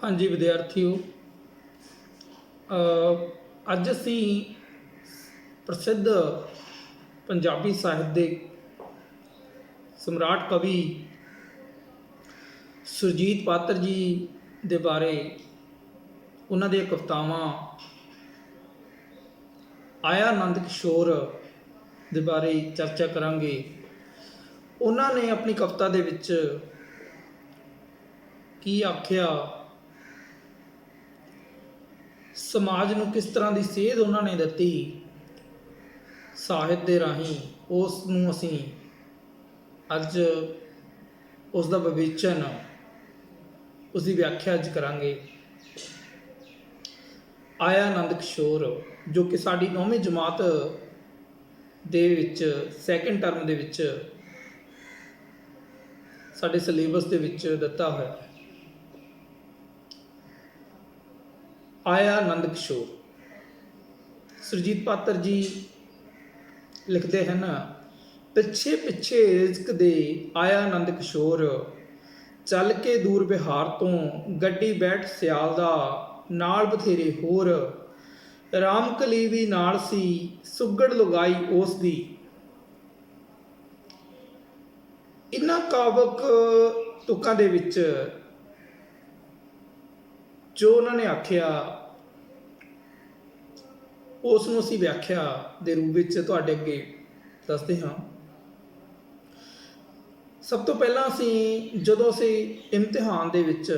हाँ जी विद्यार्थियों, ਅੱਜ ਅਸੀਂ ਪ੍ਰਸਿੱਧ ਪੰਜਾਬੀ ਸਾਹਿਤ ਦੇ ਸਮਰਾਟ ਕਵੀ ਸੁਰਜੀਤ ਪਾਤਰ ਜੀ ਦੇ ਬਾਰੇ, ਉਹਨਾਂ ਦੀਆਂ ਕਵਿਤਾਵਾਂ ਆਇਆ ਆਨੰਦ ਕਿਸ਼ੋਰ ਦੇ ਬਾਰੇ ਚਰਚਾ ਕਰਾਂਗੇ। ਉਹਨਾਂ ਨੇ ਆਪਣੀ ਕਵਿਤਾ ਦੇ ਵਿੱਚ ਕੀ ਆਖਿਆ, समाज ਨੂੰ किस तरह की सेध उन्होंने दी, ਸਾਹਿਤ ਦੇ ਰਾਹੀਂ ਉਸ ਨੂੰ ਅਸੀਂ ਅੱਜ ਉਸ ਦਾ ਵਿਵੇਚਨ, ਉਸ ਦੀ ਵਿਆਖਿਆ ਅੱਜ ਕਰਾਂਗੇ। ਆਇਆ ਆਨੰਦ ਕਿਸ਼ੋਰ, ਜੋ ਕਿ ਸਾਡੀ 9ਵੀਂ ਜਮਾਤ ਦੇ ਵਿੱਚ ਸੈਕੰਡ ਟਰਮ ਦੇ ਵਿੱਚ ਸਾਡੇ ਸਿਲੇਬਸ ਦੇ ਵਿੱਚ ਦਿੱਤਾ ਹੋਇਆ ਹੈ। आया आनंद किशोर, सुरजीत पात्र जी लिखते हैं ना, पिछे पिछे रिजक दे आया आनंद किशोर, चल के दूर बिहार तो गड्डी बैठ सियाल दा, नाल बथेरे होर, राम कली भी नाल सी, सुगड़ लुगाई उस दी। इन्हां कावक तुकां दे विच जो उन्होंने आख्या, उस नूं असीं व्याख्या दे रूप विच तुहाडे अगे दसदे हां। सब तो पहलां असीं जदों असीं इम्तिहान दे विच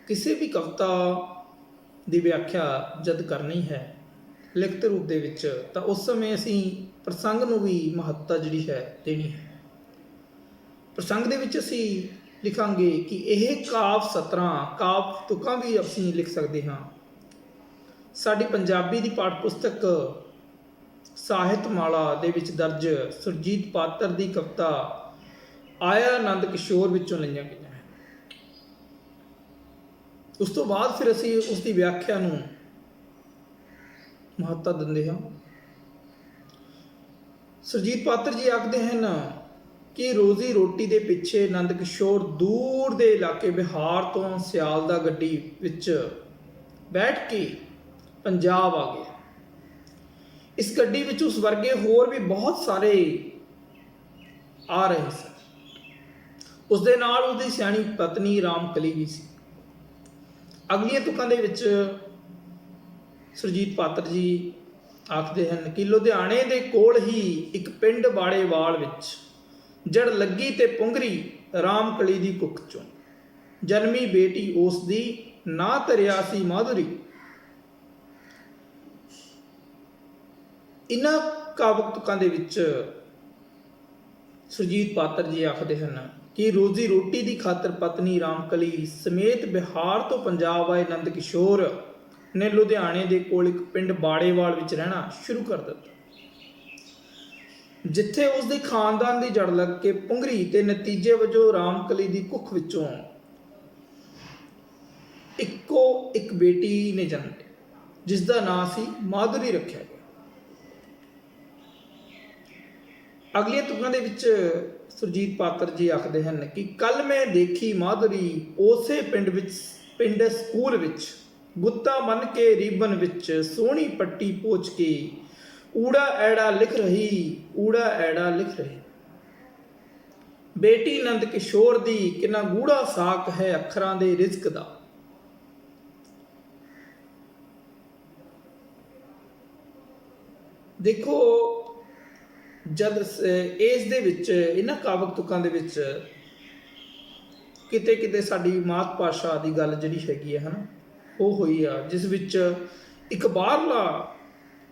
किसी भी कविता की व्याख्या जद करनी है लिखत रूप दे विच, तां उस समय असीं प्रसंग नूं भी महत्ता जिहड़ी है देनी है। प्रसंग दे विच असीं लिखांगे कि यह काव सतरां, काव तुकां भी असीं लिख सकते हाँ। साडी पंजाबी की पाठ पुस्तक ਸਾਹਿਤ ਮਾਲਾ ਦੇ ਵਿੱਚ ਦਰਜ ਸੁਰਜੀਤ ਪਾਤਰ ਦੀ ਕਵਿਤਾ ਆਇਆ ਆਨੰਦ ਕਿਸ਼ੋਰ ਵਿੱਚੋਂ ਲਈਆਂ ਗਈਆਂ ਹੈ। ਉਸ ਤੋਂ ਬਾਅਦ ਫਿਰ ਅਸੀਂ ਉਸ ਦੀ ਵਿਆਖਿਆ ਨੂੰ ਮਹੱਤਤਾ ਦਿੰਦੇ ਹਾਂ। ਸੁਰਜੀਤ ਪਾਤਰ ਜੀ ਆਖਦੇ ਹਨ कि रोजी रोटी के पिछे आनंद किशोर दूर के इलाके बिहार तो सियाल दा गड्डी विच बैठ के पंजाब आ गया। इस गड्डी विच उस वर्गे होर भी बहुत सारे आ रहे सन। उसदे नाल उसदी सियाणी पत्नी राम कली भी सी। अगलियां तुकां दे विच सुरजीत पात्र जी आखदे हन कि लुधियाणे दे कोल ही एक पिंड बाड़ेवाल विच जड़ लगी ते पुंगरी राम कली दी कुख चों, जन्मी बेटी उस दी ना धरिया सी माधुरी। इन्हां कावक तुकां दे विच सुरजीत पात्र जी आखदे हन कि रोजी रोटी दी खातर पत्नी राम कली समेत बिहार तो पंजाब आए आनंद किशोर ने लुधियाणे दे कोल एक पिंड बाड़ेवाल विच रहना शुरू कर दिता, जिथे उसके खानदान की जड़ लग के पुंगरी ते नतीजे वजों रामकली की कुख विचों इक्को एक बेटी ने जन्म लिया, जिसका नाम सी माधुरी रखा गया। अगलियां तुकां दे विच सुरजीत पात्र जी आखदे हन कि कल मैं देखी माधुरी उसे पिंड स्कूल विच गुत्ता बन के रीबन विच सोहनी पट्टी पोच के ऊड़ा ऐड़ा लिख रही, ऊड़ा ऐड़ा लिख रही। बेटी आनंद किशोर दी किन्ना गूढ़ा साक है अखरां दे रिजक दा। देखो, जद इस दे विच इन्हां कावक तुकां दे विच किते किते साडी मात भाषा दी गल जिहड़ी हैगी है ना, वो होई आ, जिस विच एक बाहरला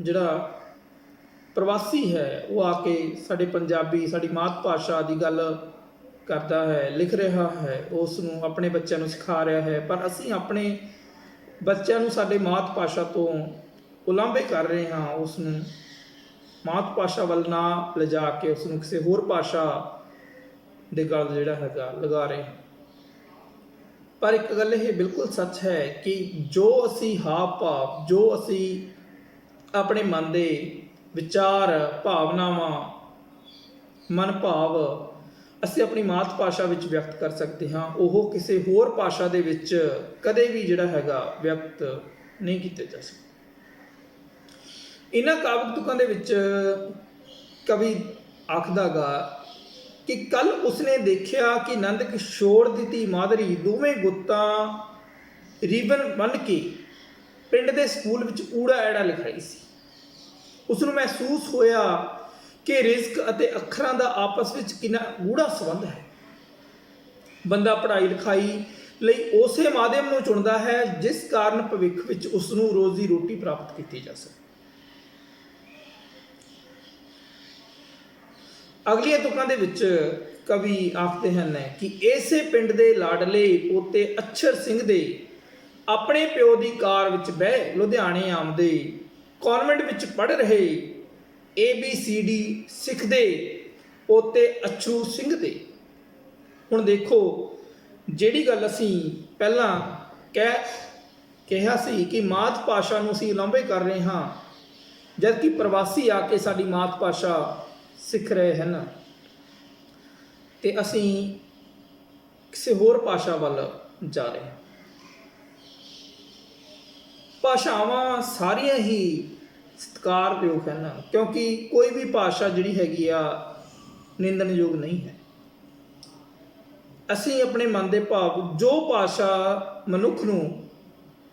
जिहड़ा प्रवासी है वो आके साडे पंजाबी साडी मात भाषा की गल करता है, लिख रहा है, उसनूं अपने बच्चों को सिखा रहा है, पर असीं अपने बच्चों को साडे मात भाषा तो उलांभे कर रहे हाँ। उसनूं मात भाषा वल ना लिजा के उसनूं किसी होर भाषा दे गल जिहड़ा हैगा लगा रहे हैं। पर एक गल ये बिल्कुल सच है कि जो असीं हाव भाव, जो असीं अपने मन दे विचार भावनावां मन भाव ਅਸੀਂ ਆਪਣੀ ਮਾਤ ਭਾਸ਼ਾ ਵਿੱਚ ਵਿਅਕਤ ਕਰ ਸਕਦੇ ਹਾਂ, ਉਹ ਕਿਸੇ ਹੋਰ ਭਾਸ਼ਾ ਦੇ ਵਿੱਚ ਕਦੇ ਵੀ ਜਿਹੜਾ ਹੈਗਾ ਵਿਅਕਤ ਨਹੀਂ ਕੀਤੇ ਜਾ ਸਕਦੇ। ਇਹਨਾਂ ਕਾਵਿ ਤੁਕਾਂ ਦੇ ਵਿੱਚ ਕਵੀ ਆਖਦਾ ਗਾ ਕਿ ਕੱਲ ਉਸਨੇ ਦੇਖਿਆ ਕਿ ਨੰਦ ਕਿਸ਼ੋਰ ਦੀ ਧੀ ਮਾਧਰੀ ਦੋਵੇਂ ਗੁੱਤਾਂ ਰੀਬਨ ਬੰਨ੍ਹ ਕੇ ਪਿੰਡ ਦੇ ਸਕੂਲ ਵਿੱਚ ਊੜਾ ਐੜਾ ਲਿਖ ਰਹੀ ਸੀ। ਉਸ ਨੂੰ ਮਹਿਸੂਸ ਹੋਇਆ ਕਿ ਰਿਜ਼ਕ ਅਤੇ ਅੱਖਰਾਂ ਦਾ ਆਪਸ ਵਿੱਚ ਕਿੰਨਾ ਗੂੜਾ ਸੰਬੰਧ ਹੈ। ਬੰਦਾ ਪੜ੍ਹਾਈ ਲਿਖਾਈ ਲਈ ਉਸੇ ਮਾਧਿਅਮ ਨੂੰ ਚੁਣਦਾ ਹੈ ਜਿਸ ਕਾਰਨ ਭਵਿੱਖ ਵਿੱਚ ਉਸ ਨੂੰ ਰੋਜ਼ੀ ਰੋਟੀ ਪ੍ਰਾਪਤ ਕੀਤੀ ਜਾ ਸਕੇ। ਅਗਲੀਆਂ ਤੁਕਾਂ ਦੇ ਵਿੱਚ ਕਵੀ ਆਖਦੇ ਹਨ ਕਿ ਇਸੇ ਪਿੰਡ ਦੇ ਲਾਡਲੇ ਪੋਤੇ ਅਛਰ ਸਿੰਘ ਦੇ ਆਪਣੇ ਪਿਓ ਦੀ ਕਾਰ ਵਿੱਚ ਬਹਿ ਲੁਧਿਆਣੇ ਆਉਂਦੇ ਕੌਨਵੈਂਟ ਵਿੱਚ ਪੜ੍ਹ ਰਹੇ ABCD ਸਿੱਖਦੇ ਪੋਤੇ ਅਛਰੂ ਸਿੰਘ ਦੇ। ਹੁਣ ਦੇਖੋ, ਜਿਹੜੀ ਗੱਲ ਅਸੀਂ ਪਹਿਲਾਂ ਕਿਹਾ ਸੀ ਕਿ ਮਾਤ ਭਾਸ਼ਾ ਨੂੰ ਅਸੀਂ ਉਲੰਭੇ ਕਰ ਰਹੇ ਹਾਂ, ਜਦ ਕਿ ਪ੍ਰਵਾਸੀ ਆ ਕੇ ਸਾਡੀ ਮਾਤ ਭਾਸ਼ਾ ਸਿੱਖ ਰਹੇ ਹਨ ਤੇ ਅਸੀਂ ਕਿਸੇ ਹੋਰ ਭਾਸ਼ਾ ਵੱਲ ਜਾ ਰਹੇ ਹਾਂ। ਭਾਸ਼ਾਵਾਂ ਸਾਰੀਆਂ ਹੀ ਸਤਿਕਾਰਯੋਗ ਹਨ, ਕਿਉਂਕਿ ਕੋਈ ਵੀ ਭਾਸ਼ਾ ਜਿਹੜੀ ਹੈਗੀ ਆ ਨਿੰਦਣਯੋਗ ਨਹੀਂ ਹੈ। ਅਸੀਂ ਆਪਣੇ ਮਨ ਦੇ ਭਾਵ, ਜੋ ਭਾਸ਼ਾ ਮਨੁੱਖ ਨੂੰ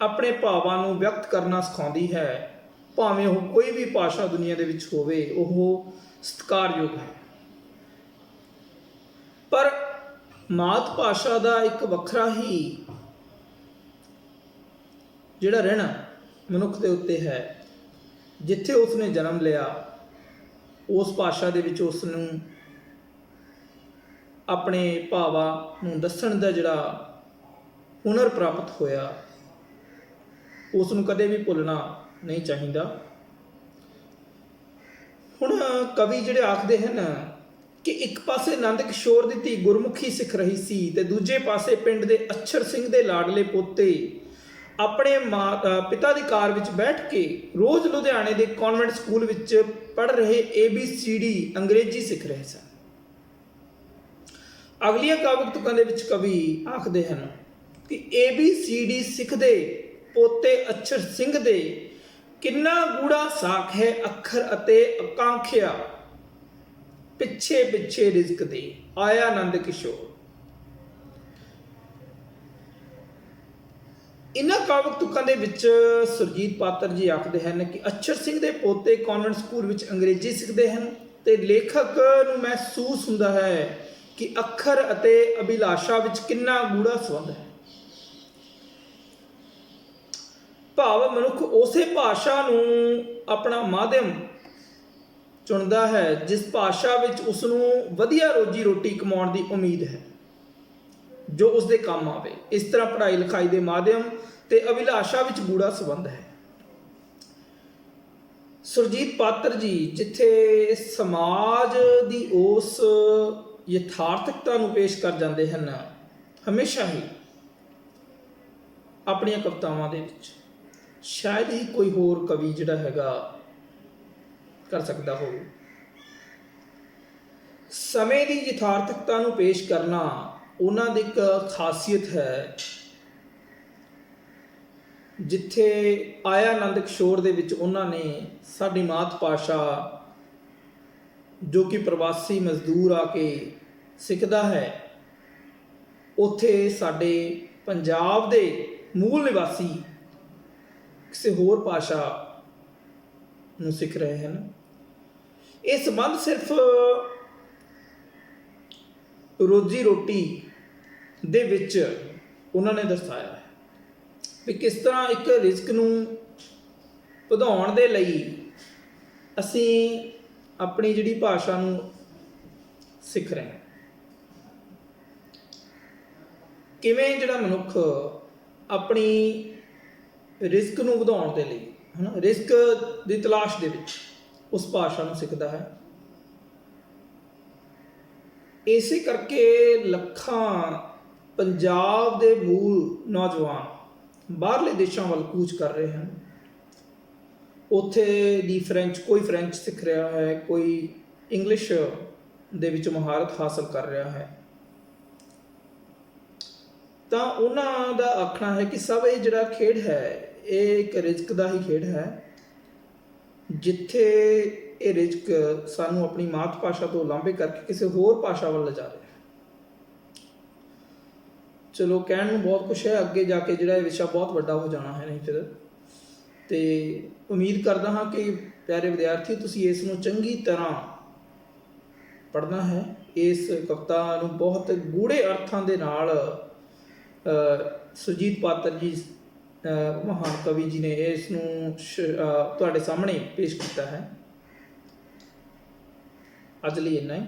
ਆਪਣੇ ਭਾਵਾਂ ਨੂੰ ਵਿਅਕਤ ਕਰਨਾ ਸਿਖਾਉਂਦੀ ਹੈ, ਭਾਵੇਂ ਉਹ ਕੋਈ ਵੀ ਭਾਸ਼ਾ ਦੁਨੀਆ ਦੇ ਵਿੱਚ ਹੋਵੇ, ਉਹ ਸਤਿਕਾਰਯੋਗ ਹੈ। ਪਰ ਮਾਤ ਭਾਸ਼ਾ ਦਾ ਇੱਕ ਵੱਖਰਾ ਹੀ ਜਿਹੜਾ ਰਹਿਣਾ ਮਨੁੱਖ ਦੇ ਉੱਤੇ ਹੈ। ਜਿੱਥੇ ਉਸਨੇ ਜਨਮ ਲਿਆ, ਉਸ ਭਾਸ਼ਾ ਦੇ ਵਿੱਚ ਉਸ ਨੂੰ ਆਪਣੇ ਭਾਵਾਂ ਨੂੰ ਦੱਸਣ ਦਾ ਜਿਹੜਾ ਹੁਨਰ ਪ੍ਰਾਪਤ ਹੋਇਆ, ਉਸ ਨੂੰ ਕਦੇ ਵੀ ਭੁੱਲਣਾ ਨਹੀਂ ਚਾਹੀਦਾ। ਹੁਣ ਕਵੀ ਜਿਹੜੇ ਆਖਦੇ ਹਨ ਕਿ ਇੱਕ ਪਾਸੇ ਨੰਦ ਕਿਸ਼ੋਰ ਦੀ ਧੀ ਗੁਰਮੁਖੀ ਸਿੱਖ ਰਹੀ ਸੀ ਤੇ ਦੂਜੇ ਪਾਸੇ ਪਿੰਡ ਦੇ ਅਛਰ ਸਿੰਘ ਦੇ ਲਾਡਲੇ ਪੋਤੇ ਆਪਣੇ ਪਿਤਾ ਦੀ ਕਾਰ ਵਿੱਚ ਬੈਠ ਕੇ ਰੋਜ਼ ਲੁਧਿਆਣੇ ਦੇ ਕੌਨਵੈਂਟ ਸਕੂਲ ਵਿੱਚ ਪੜ੍ਹ ਰਹੇ ABCD ਅੰਗਰੇਜ਼ੀ ਸਿੱਖ ਰਹੇ ਸਨ। ਅਗਲੀਆਂ ਕਾਵਿਕ ਤੁਕਾਂ ਦੇ ਵਿੱਚ ਕਵੀ ਆਖਦੇ ਹਨ ਕਿ ABCD ਸਿੱਖਦੇ ਪੋਤੇ ਅਛਰ ਸਿੰਘ ਦੇ ਕਿੰਨਾ ਗੂੜਾ ਸਾਖ ਹੈ ਅੱਖਰ ਅਤੇ ਆਕਾਂਖਿਆ, ਪਿੱਛੇ ਪਿੱਛੇ ਰਿਜ਼ਕ ਦੇ ਆਇਆ ਨੰਦ ਕਿਸ਼ੋਰ। ਇਹਨਾਂ ਕਾਵਿਕ ਤੁਕਾਂ ਦੇ ਵਿੱਚ ਸੁਰਜੀਤ ਪਾਤਰ ਜੀ ਆਖਦੇ ਹਨ ਕਿ ਅਛਰ ਸਿੰਘ ਦੇ ਪੋਤੇ ਕੌਨਵੈਂਟ ਸਕੂਲ ਵਿੱਚ ਅੰਗਰੇਜ਼ੀ ਸਿੱਖਦੇ ਹਨ ਤੇ ਲੇਖਕ ਨੂੰ ਮਹਿਸੂਸ ਹੁੰਦਾ ਹੈ ਕਿ ਅੱਖਰ ਅਤੇ ਅਭਿਲਾਸ਼ਾ ਵਿੱਚ ਕਿੰਨਾ ਗੂੜਾ ਸੰਬੰਧ ਹੈ। ਭਾਵ ਮਨੁੱਖ ਉਸੇ ਭਾਸ਼ਾ ਨੂੰ ਆਪਣਾ ਮਾਧਿਅਮ ਚੁਣਦਾ ਹੈ ਜਿਸ ਭਾਸ਼ਾ ਵਿੱਚ ਉਸ ਨੂੰ ਵਧੀਆ ਰੋਜੀ ਰੋਟੀ ਕਮਾਉਣ ਦੀ ਉਮੀਦ ਹੈ, ਜੋ ਉਸ ਦੇ ਕੰਮ ਆਵੇ। ਇਸ ਤਰ੍ਹਾਂ ਪੜ੍ਹਾਈ ਲਿਖਾਈ ਦੇ ਮਾਧਿਅਮ ਤੇ ਅਭਿਲਾਸ਼ਾ ਵਿੱਚ ਗੂੜਾ ਸੰਬੰਧ ਹੈ। ਸੁਰਜੀਤ ਪਾਤਰ ਜੀ ਜਿੱਥੇ ਸਮਾਜ ਦੀ ਉਸ ਯਥਾਰਥਕਤਾ ਨੂੰ ਪੇਸ਼ ਕਰ ਜਾਂਦੇ ਹਨ, ਹਮੇਸ਼ਾ ਹੀ ਆਪਣੀਆਂ ਕਵਿਤਾਵਾਂ ਦੇ ਵਿੱਚ ਸ਼ਾਇਦ ਹੀ ਕੋਈ ਹੋਰ ਕਵੀ ਜਿਹੜਾ ਹੈਗਾ ਕਰ ਸਕਦਾ ਹੋਵੇ। ਸਮੇਂ ਦੀ ਯਥਾਰਥਕਤਾ ਨੂੰ ਪੇਸ਼ ਕਰਨਾ ਉਹਨਾਂ ਦੀ ਇੱਕ ਖਾਸੀਅਤ ਹੈ। ਜਿੱਥੇ ਆਇਆ ਨੰਦ ਕਿਸ਼ੋਰ ਦੇ ਵਿੱਚ ਉਹਨਾਂ ਨੇ ਸਾਡੀ ਮਾਤ ਭਾਸ਼ਾ, ਜੋ ਕਿ ਪ੍ਰਵਾਸੀ ਮਜ਼ਦੂਰ ਆ ਕੇ ਸਿੱਖਦਾ ਹੈ, ਉੱਥੇ ਸਾਡੇ ਪੰਜਾਬ ਦੇ ਮੂਲ ਨਿਵਾਸੀ ਕਿਸੇ ਹੋਰ ਭਾਸ਼ਾ ਨੂੰ ਸਿੱਖ ਰਹੇ ਹਨ। ਇਹ ਸੰਬੰਧ ਸਿਰਫ ਰੋਜੀ ਰੋਟੀ ਦੇ ਵਿੱਚ ਉਹਨਾਂ ਨੇ ਦਰਸਾਇਆ ਹੈ ਵੀ ਕਿਸ ਤਰ੍ਹਾਂ ਇੱਕ ਰਿਜ਼ਕ ਨੂੰ ਵਧਾਉਣ ਦੇ ਲਈ ਅਸੀਂ ਆਪਣੀ ਜਿਹੜੀ ਭਾਸ਼ਾ ਨੂੰ ਸਿੱਖ ਰਹੇ ਹਾਂ। ਕਿਵੇਂ ਜਿਹੜਾ ਮਨੁੱਖ ਆਪਣੀ ਰਿਜ਼ਕ ਨੂੰ ਵਧਾਉਣ ਦੇ ਲਈ, ਰਿਜ਼ਕ ਦੀ ਤਲਾਸ਼ ਦੇ ਵਿੱਚ ਉਸ ਭਾਸ਼ਾ ਨੂੰ ਸਿੱਖਦਾ ਹੈ। ਇਸੇ ਕਰਕੇ ਲੱਖਾਂ ਪੰਜਾਬ ਦੇ ਮੂਲ ਨੌਜਵਾਨ ਬਾਹਰਲੇ ਦੇਸ਼ਾਂ ਵੱਲ ਕੂਚ ਕਰ ਰਹੇ ਹਨ। ਉੱਥੇ ਦੀ ਕੋਈ ਫ੍ਰੈਂਚ ਸਿੱਖ ਰਿਹਾ ਹੈ, ਕੋਈ ਇੰਗਲਿਸ਼ ਦੇ ਵਿੱਚ ਮਹਾਰਤ ਹਾਸਲ ਕਰ ਰਿਹਾ ਹੈ। ਤਾਂ ਉਹਨਾਂ ਦਾ ਆਖਣਾ ਹੈ ਕਿ ਸਭ ਇਹ ਜਿਹੜਾ ਖੇਡ ਹੈ ਇਹ ਇੱਕ ਰਿਜ਼ਕ ਦਾ ਹੀ ਖੇਡ ਹੈ, ਜਿੱਥੇ ਇਹ ਰਿਜ਼ਕ ਸਾਨੂੰ ਆਪਣੀ ਮਾਤ ਭਾਸ਼ਾ ਤੋਂ ਉਲਾਂਭੇ ਕਰਕੇ ਕਿਸੇ ਹੋਰ ਭਾਸ਼ਾ ਵੱਲ ਲਿਜਾ ਰਿਹਾ। ਚਲੋ ਕਹਿਣ ਨੂੰ ਬਹੁਤ ਕੁਛ ਹੈ, ਅੱਗੇ ਜਾ ਕੇ ਜਿਹੜਾ ਇਹ ਵਿਸ਼ਾ ਬਹੁਤ ਵੱਡਾ ਹੋ ਜਾਣਾ ਹੈ ਨਹੀਂ ਫਿਰ। ਤੇ ਉਮੀਦ ਕਰਦਾ ਹਾਂ ਕਿ ਪਿਆਰੇ ਵਿਦਿਆਰਥੀ ਤੁਸੀਂ ਇਸ ਨੂੰ ਚੰਗੀ ਤਰ੍ਹਾਂ ਪੜ੍ਹਨਾ ਹੈ। ਇਸ ਕਵਿਤਾ ਨੂੰ ਬਹੁਤ ਗੂੜ੍ਹੇ ਅਰਥਾਂ ਦੇ ਨਾਲ ਸੁਰਜੀਤ ਪਾਤਰ ਜੀ ਮਹਾਨ ਕਵੀ ਜੀ ਨੇ ਇਸ ਨੂੰ ਤੁਹਾਡੇ ਸਾਹਮਣੇ ਪੇਸ਼ ਕੀਤਾ ਹੈ। ਅੱਜ ਲਈ ਇੰਨਾ ਹੀ।